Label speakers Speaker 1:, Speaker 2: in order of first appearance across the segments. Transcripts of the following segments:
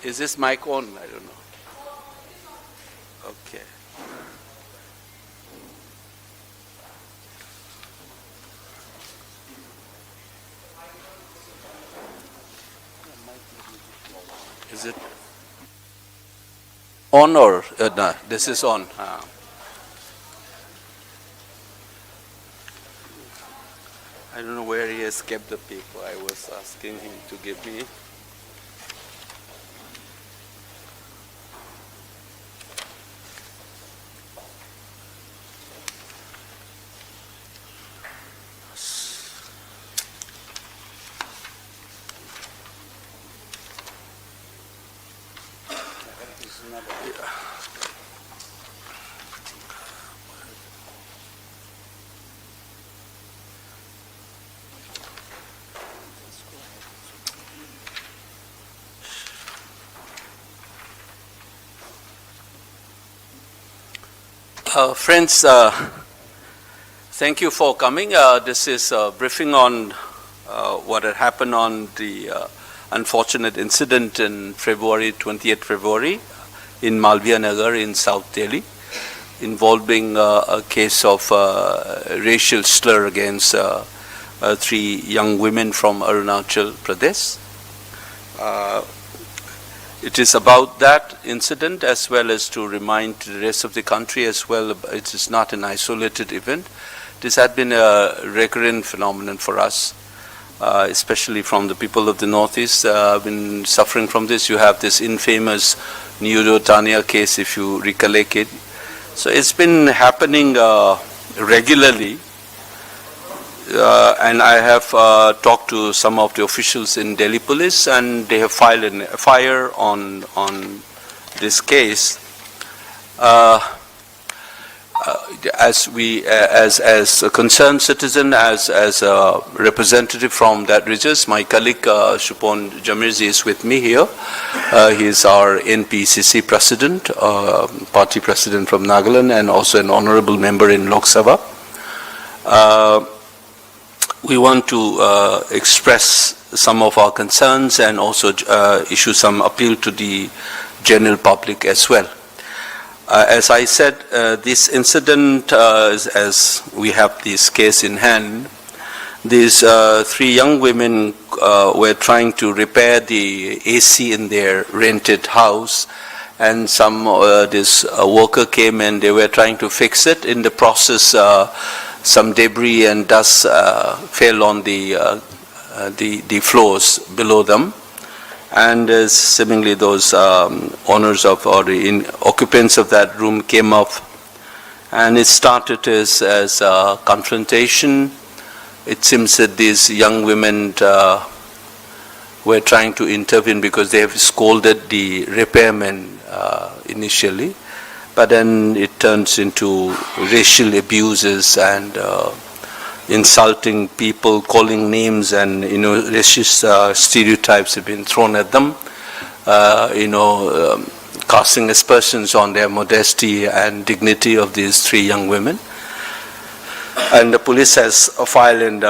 Speaker 1: Is this mic on? I don't know. Okay. Is it on or no? This is on. I don't know where he has kept the paper. I was asking him to give me. Friends, thank you for coming. This is a briefing on what had happened on the unfortunate incident in 20th February, in Malviya Nagar in South Delhi, involving a case of racial slur against 3 young women from Arunachal Pradesh. It is about that incident as well as to remind the rest of the country as well. It is not an isolated event. This had been a recurrent phenomenon for us, especially from the people of the Northeast. Been suffering from this. You have this infamous Neuro Tania case, if you recollect it. So it's been happening regularly. And I have talked to some of the officials in Delhi Police, and they have filed an FIR on this case. As a concerned citizen, as a representative from that region, my colleague Shupon Jamirji is with me here. He is our NPCC president, party president from Nagaland, and also an honorable member in Lok Sabha. We want to express some of our concerns and also issue some appeal to the general public as well. As I said, this incident, as we have this case in hand, these 3 young women were trying to repair the AC in their rented house, and this worker came and they were trying to fix it. In the process, some debris and dust fell on the floors below them, and seemingly those owners of or the occupants of that room came up, and it started as a confrontation. It seems that these young women were trying to intervene because they have scolded the repairman initially. But then it turns into racial abuses and insulting people, calling names, and racist stereotypes have been thrown at them. Casting aspersions on their modesty and dignity of these 3 young women. And the police has filed an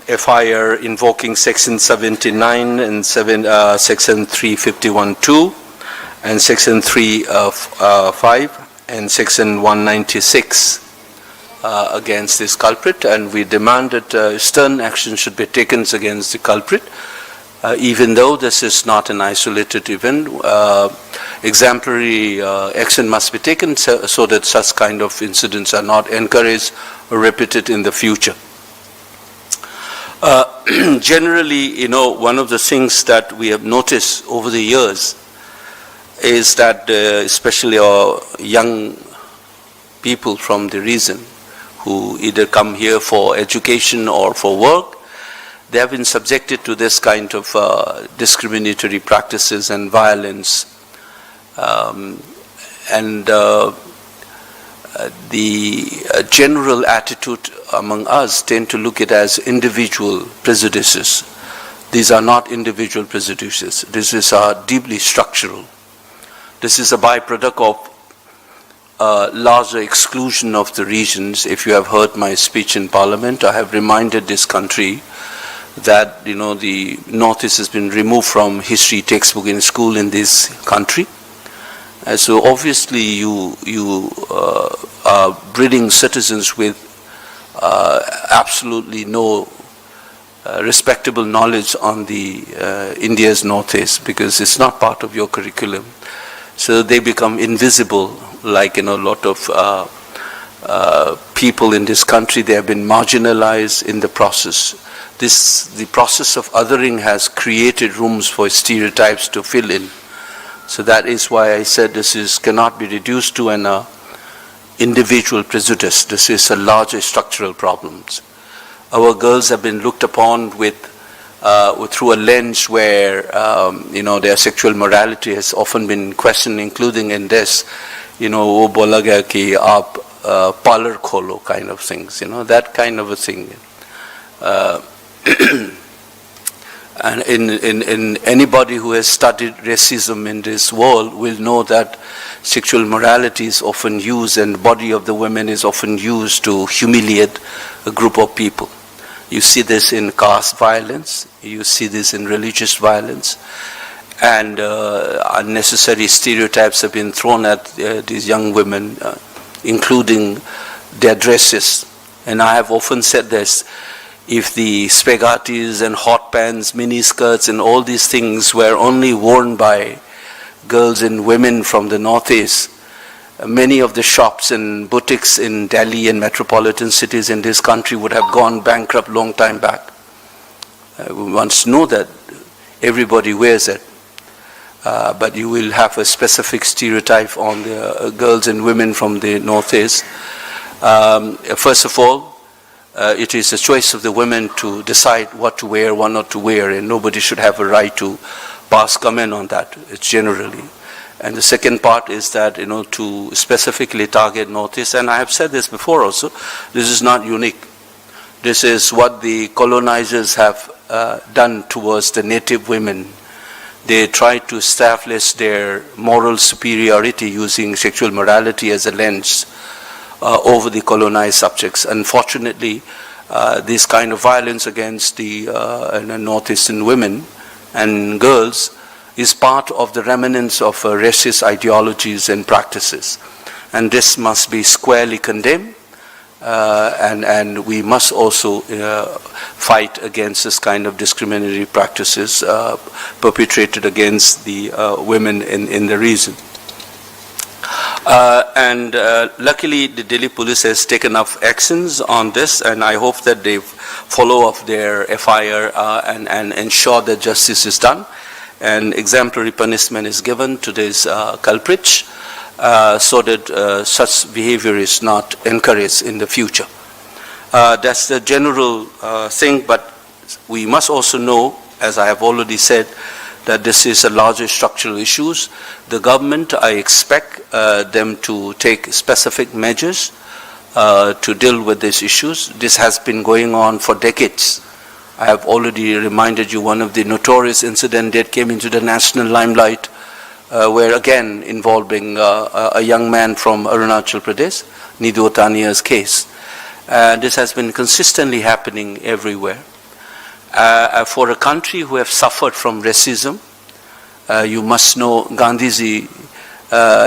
Speaker 1: FIR invoking Section 79 and Section 351(2) and Section 3(5). And Section 196 against this culprit, and we demand that stern action should be taken against the culprit, even though this is not an isolated event. Exemplary action must be taken so that such kind of incidents are not encouraged or repeated in the future. Generally, one of the things that we have noticed over the years is that especially our young people from the region who either come here for education or for work, they have been subjected to this kind of discriminatory practices and violence. The general attitude among us tend to look at it as individual prejudices. These are not individual prejudices. This is deeply structural. This is a byproduct of larger exclusion of the regions. If you have heard my speech in Parliament, I have reminded this country that, you know, the Northeast has been removed from history textbook in school in this country. So obviously you are breeding citizens with absolutely no respectable knowledge on the India's Northeast, because it's not part of your curriculum. So they become invisible, like, you know, a lot of people in this country, they have been marginalized in the process. The process of othering has created rooms for stereotypes to fill in. So that is why I said this cannot be reduced to an individual prejudice. This is a larger structural problem. Our girls have been looked upon through a lens where, you know, their sexual morality has often been questioned, including in this, you know, wo bola gaya ki aap parlor kholo kind of things, you know, that kind of a thing. And in anybody who has studied racism in this world will know that sexual morality is often used, and the body of the women is often used to humiliate a group of people. You see this in caste violence, you see this in religious violence, and unnecessary stereotypes have been thrown at these young women, including their dresses. And I have often said this: if the spaghettis and hot pants, mini skirts and all these things were only worn by girls and women from the Northeast, many of the shops and boutiques in Delhi and metropolitan cities in this country would have gone bankrupt long time back. We once know that everybody wears it, but you will have a specific stereotype on the girls and women from the Northeast. First of all, it is a choice of the women to decide what to wear, what not to wear, and nobody should have a right to pass comment on that. It's generally. And the second part is that, you know, to specifically target Northeast, and I have said this before also, this is not unique. This is what the colonizers have done towards the native women. They tried to establish their moral superiority using sexual morality as a lens over the colonized subjects. Unfortunately, this kind of violence against the Northeastern women and girls is part of the remnants of racist ideologies and practices. And this must be squarely condemned, and we must also fight against this kind of discriminatory practices perpetrated against the women in the region. Luckily, the Delhi police has taken up actions on this, and I hope that they follow up their FIR and ensure that justice is done and exemplary punishment is given to these culprits, so that such behavior is not encouraged in the future. That's the general thing, but we must also know, as I have already said, that this is a larger structural issues. The government, I expect them to take specific measures to deal with these issues. This has been going on for decades. I have already reminded you one of the notorious incidents that came into the national limelight, where again involving a young man from Arunachal Pradesh, Nidu Tania's case. This has been consistently happening everywhere. For a country who have suffered from racism, you must know Gandhiji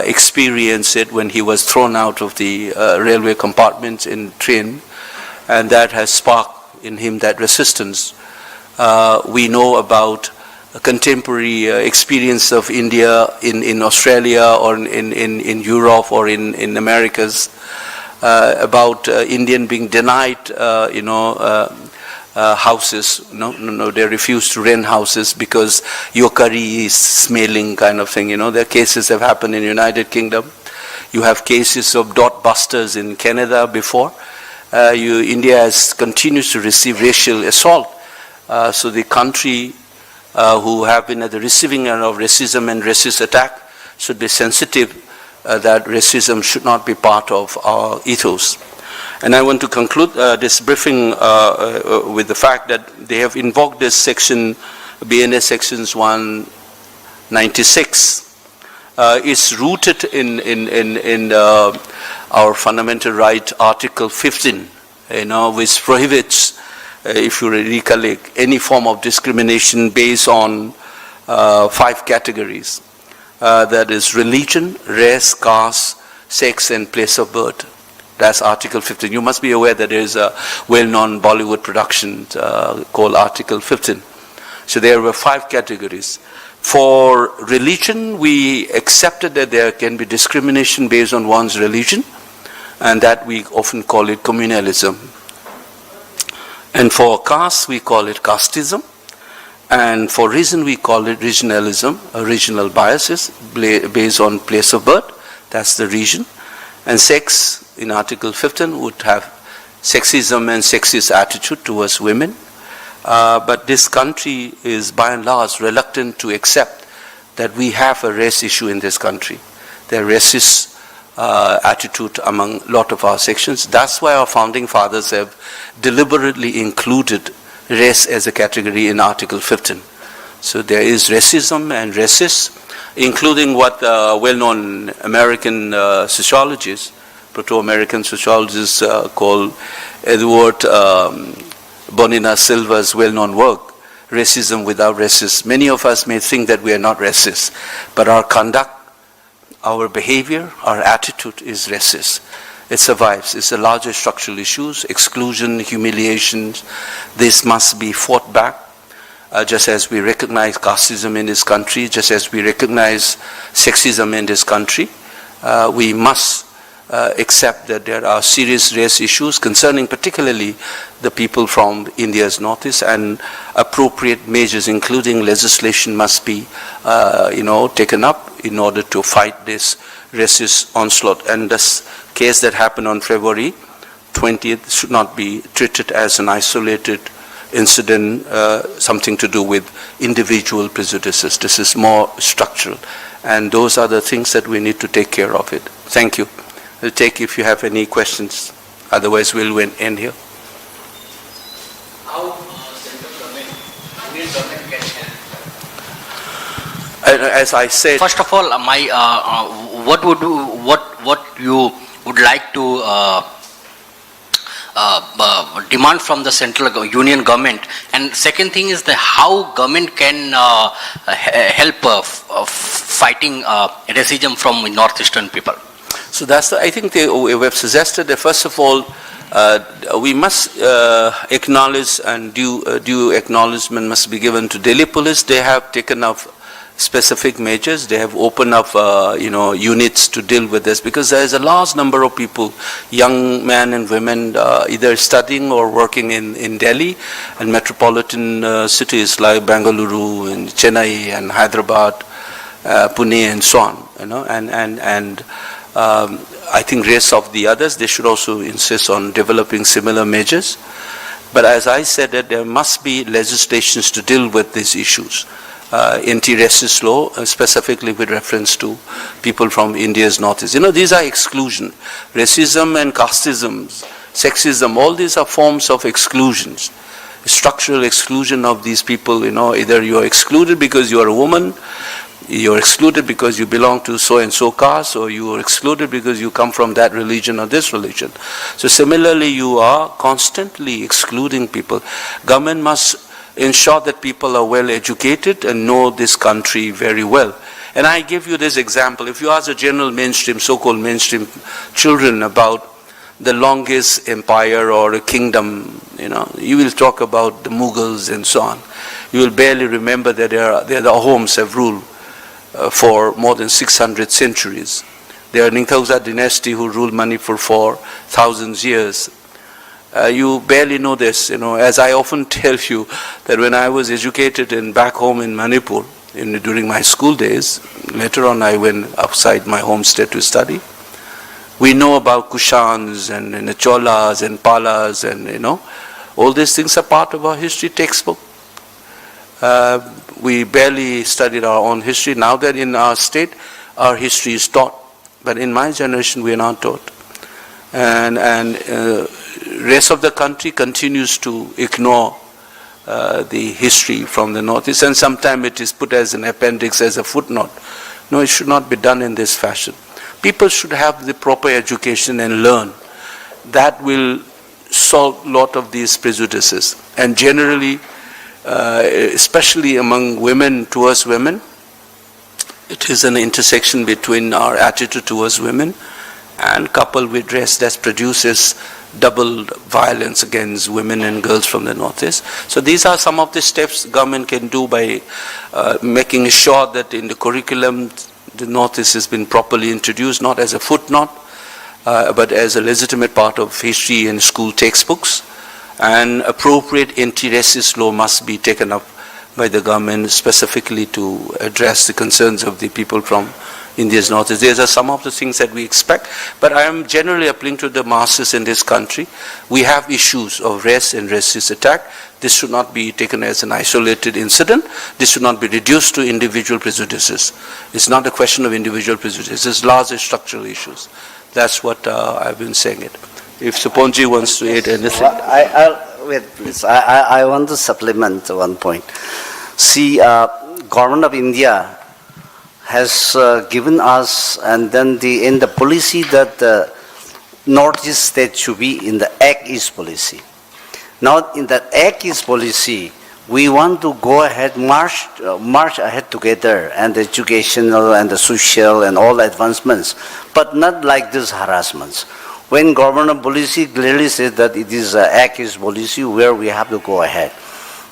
Speaker 1: experienced it when he was thrown out of the railway compartments in train, and that has sparked in him that resistance. We know about a contemporary experience of India in Australia or in Europe or in Americas, about Indian being denied, houses. No, they refuse to rent houses because your curry is smelling, kind of thing. Their cases have happened in United Kingdom. You have cases of dot busters in Canada before. India continues to receive racial assault. So the country who have been at the receiving end of racism and racist attack should be sensitive that racism should not be part of our ethos. And I want to conclude this briefing with the fact that they have invoked this section, BNS sections 196. It's rooted in our fundamental right, Article 15, which prohibits if you recollect, any form of discrimination based on 5 categories. That is religion, race, caste, sex, and place of birth. That's Article 15. You must be aware that there is a well-known Bollywood production called Article 15. So there were 5 categories. For religion, we accepted that there can be discrimination based on one's religion, and that we often call it communalism. And for caste, we call it casteism. And for reason, we call it regionalism, regional biases based on place of birth. That's the region. And sex, in Article 15, would have sexism and sexist attitude towards women. But this country is by and large reluctant to accept that we have a race issue in this country. There are racist attitude among a lot of our sections. That's why our founding fathers have deliberately included race as a category in Article 15. So there is racism and racists, including what well-known American sociologists, proto-American sociologists called Edward Bonina Silva's well-known work, Racism Without Racists. Many of us may think that we are not racist, but our conduct, our behavior, our attitude is racist. It survives. It's a larger structural issues, exclusion, humiliation. This must be fought back, just as we recognize casteism in this country, just as we recognize sexism in this country. We must accept that there are serious race issues concerning particularly the people from India's northeast, and appropriate measures, including legislation, must be taken up in order to fight this racist onslaught. And this case that happened on February 20th should not be treated as an isolated incident, something to do with individual prejudices. This is more structural, and those are the things that we need to take care of it. Thank you. We'll take if you have any questions. Otherwise, we'll end here.
Speaker 2: How central government, Indian government can help?
Speaker 1: As I said,
Speaker 2: First of all, what you would like to demand from the central union government, and second thing is how government can help fighting racism from northeastern people.
Speaker 1: so that's I think we have suggested that first of all, we must acknowledge, and due acknowledgement must be given to Delhi police. They have taken up specific measures. They have opened up units to deal with this, because there is a large number of people, young men and women, either studying or working in Delhi and metropolitan cities like Bengaluru and Chennai and Hyderabad, Pune and so on. And I think rest of the others, they should also insist on developing similar measures. But as I said, that there must be legislations to deal with these issues. Anti-racist law, specifically with reference to people from India's northeast. These are exclusion. Racism and casteism, sexism, all these are forms of exclusions. Structural exclusion of these people, either you are excluded because you are a woman, you're excluded because you belong to so-and-so caste, or you are excluded because you come from that religion or this religion. So similarly, you are constantly excluding people. Government must ensure that people are well educated and know this country very well. And I give you this example. If you ask the general mainstream, so-called mainstream children about the longest empire or a kingdom, you will talk about the Mughals and so on. You will barely remember that the Ahoms have ruled for more than 600 centuries. They are Ningthauza dynasty who ruled Manipur for thousands years. You barely know this, as I often tell you that when I was educated back home in Manipur, during my school days, later on I went outside my home state to study. We know about Kushans and Cholas and Palas and all these things are part of our history textbook. We barely studied our own history. Now that in our state, our history is taught. But in my generation, we are not taught. And rest of the country continues to ignore the history from the northeast. And sometimes it is put as an appendix, as a footnote. No, it should not be done in this fashion. People should have the proper education and learn. That will solve a lot of these prejudices. And generally, especially among women, towards women, it is an intersection between our attitude towards women and coupled with dress that produces double violence against women and girls from the Northeast. So these are some of the steps government can do by making sure that in the curriculum the Northeast has been properly introduced, not as a footnote, but as a legitimate part of history and school textbooks. And appropriate anti-racist law must be taken up by the government specifically to address the concerns of the people from India's Northeast. These are some of the things that we expect, but I am generally appealing to the masses in this country. We have issues of race and racist attack. This should not be taken as an isolated incident. This should not be reduced to individual prejudices. It's not a question of individual prejudices. It's larger structural issues. That's what I've been saying it. If Suponji wants to add anything.
Speaker 3: Wait, please. I want to supplement one point. See, Government of India has given us, and then in the policy that the Northeast state should be in the Act East policy. Now, in the Act East policy, we want to go ahead, march ahead together, and the educational and the social and all advancements, but not like these harassments. When government policy clearly says that it is an Act East policy where we have to go ahead.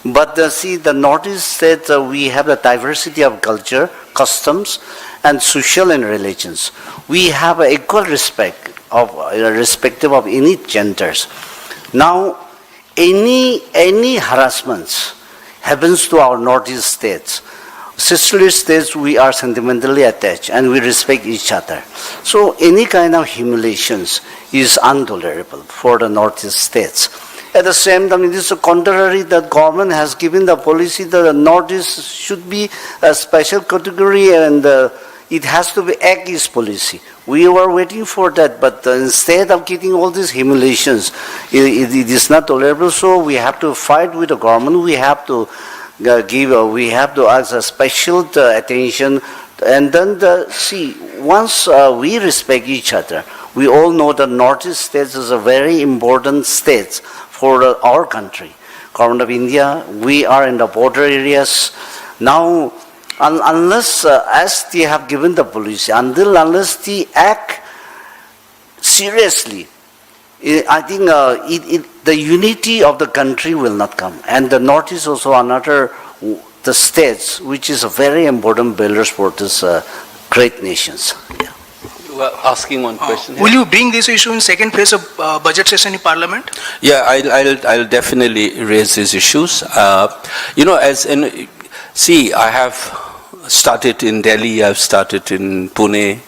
Speaker 3: But see, the Northeast state, we have the diversity of culture, customs, and social and religions. We have an equal respect of irrespective of any genders. Now, any harassments happens to our Northeast states. Sisterly states, we are sentimentally attached and we respect each other. So any kind of humiliations is intolerable for the Northeast states. At the same time, it is contrary that government has given the policy that the Northeast should be a special category and it has to be Act East policy. We were waiting for that, but instead of getting all these humiliations, it is not tolerable. So we have to fight with the government. We have to we have to ask a special attention, and then see, once we respect each other, we all know that Northeast states is a very important states for our country. Government of India, we are in the border areas. Now, unless, as they have given the policy, unless they act seriously, I think the unity of the country will not come. And the North is also another, the states, which is a very important builders for this great nations. Yeah.
Speaker 1: You were asking one question.
Speaker 4: Will you bring this issue in second phase of budget session in Parliament?
Speaker 1: Yeah, I'll definitely raise these issues. See, I have started in Delhi, I've started in Pune.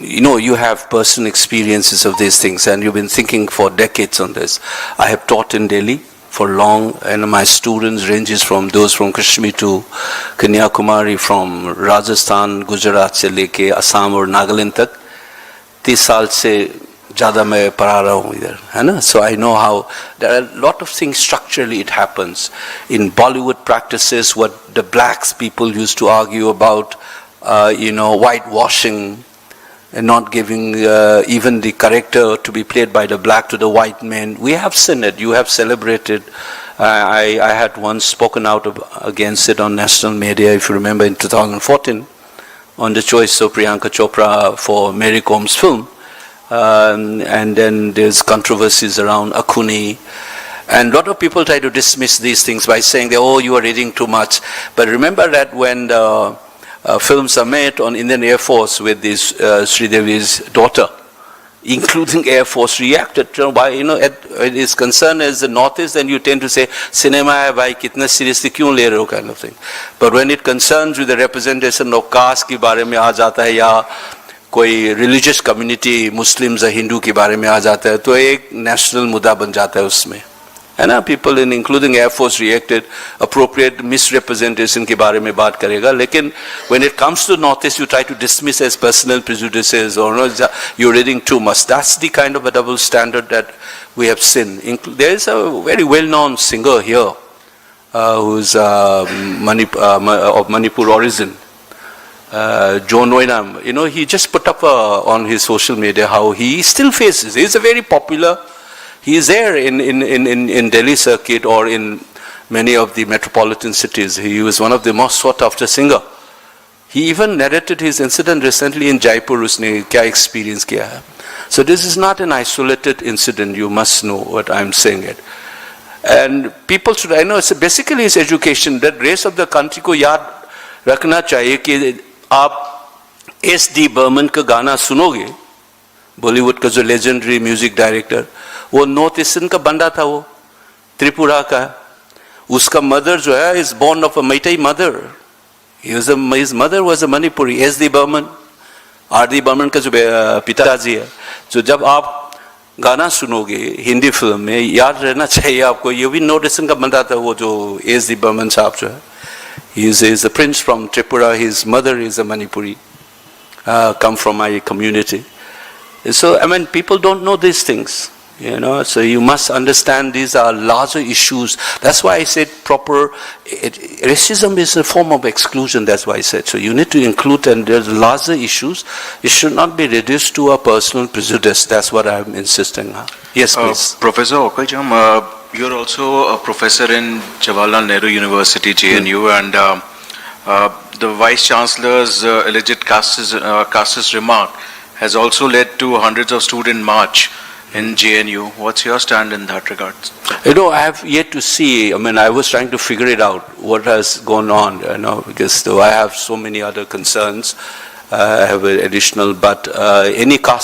Speaker 1: You have personal experiences of these things, and you've been thinking for decades on this. I have taught in Delhi for long, and my students ranges from those from Kashmir to Kanyakumari, from Rajasthan, Gujarat se leke Assam और Nagaland तक 30 साल से ज़्यादा मैं पढ़ा रहा हूँ इधर, है ना? So I know how there are a lot of things structurally it happens in Bollywood practices. What the blacks people used to argue about, whitewashing and not giving even the character to be played by the black to the white men. We have seen it. You have celebrated. I had once spoken out against it on national media, if you remember, in 2014, on the choice of Priyanka Chopra for Mary Com's film. And then there's controversies around Akhuni. And a lot of people try to dismiss these things by saying, you are reading too much. But remember that when the films are made on Indian Air Force with this Sridevi's daughter, including Air Force reacted. It is concerned as the Northeast, then you tend to say, cinema hai bhai, kitna seriously kyun le rahe ho, kind of thing. But when it concerns with the representation of caste ke baare mein aa jata hai, ya koi religious community, Muslims or Hindu ke baare mein aa jata hai, to ek national mudda ban jata hai usme. And people including Air Force reacted, appropriate misrepresentation ke baare mein baat karega. Lekin when it comes to Northeast, you try to dismiss as personal prejudices or you're reading too much. That's the kind of a double standard that we have seen. There is a very well-known singer here who's of Manipur origin, Joe Noinam. He just put up on his social media how he still faces. He's a very popular He is there in Delhi circuit or in many of the metropolitan cities. He was one of the most sought after singer. He even narrated his incident recently in Jaipur, उसने क्या experience किया है. So this is not an isolated incident, you must know what I'm saying it. And people should, I know, basically it's education, that race of the country को याद रखना चाहिए कि आप S.D. बर्मन का गाना सुनोगे, बॉलीवुड का जो लेजेंडरी म्यूजिक डायरेक्टर, वो नॉर्थ ईस्टर्न का बंदा था, वो त्रिपुरा का. उसका मदर जो है is born of a Meitei mother. His mother was a Manipuri. S.D. Burman, R.D. Burman का जो पिताजी है, जो जब आप गाना सुनोगे हिंदी फिल्म में, याद रहना चाहिए आपको, ये भी नॉर्थ ईस्टर्न का बंदा था, वो जो S.D. Burman साहब जो है. He is a prince from Tripura. His mother is a Manipuri, come from my community. So, I mean, people don't know these things, you know, so you must understand these are larger issues. That's why I said racism is a form of exclusion, that's why I said. So you need to include, and there's larger issues. It should not be reduced to a personal prejudice. That's what I'm insisting on. Yes, please.
Speaker 5: Professor Okajam, you're also a professor in Jawaharlal Nehru University, JNU, and the Vice Chancellor's alleged casteist remark has also led to hundreds of student march in JNU. What's your stand in that regard?
Speaker 1: You know, I have yet to see, I mean, I was trying to figure it out, what has gone on, you know, because though I have so many other concerns, I have an additional, but any caste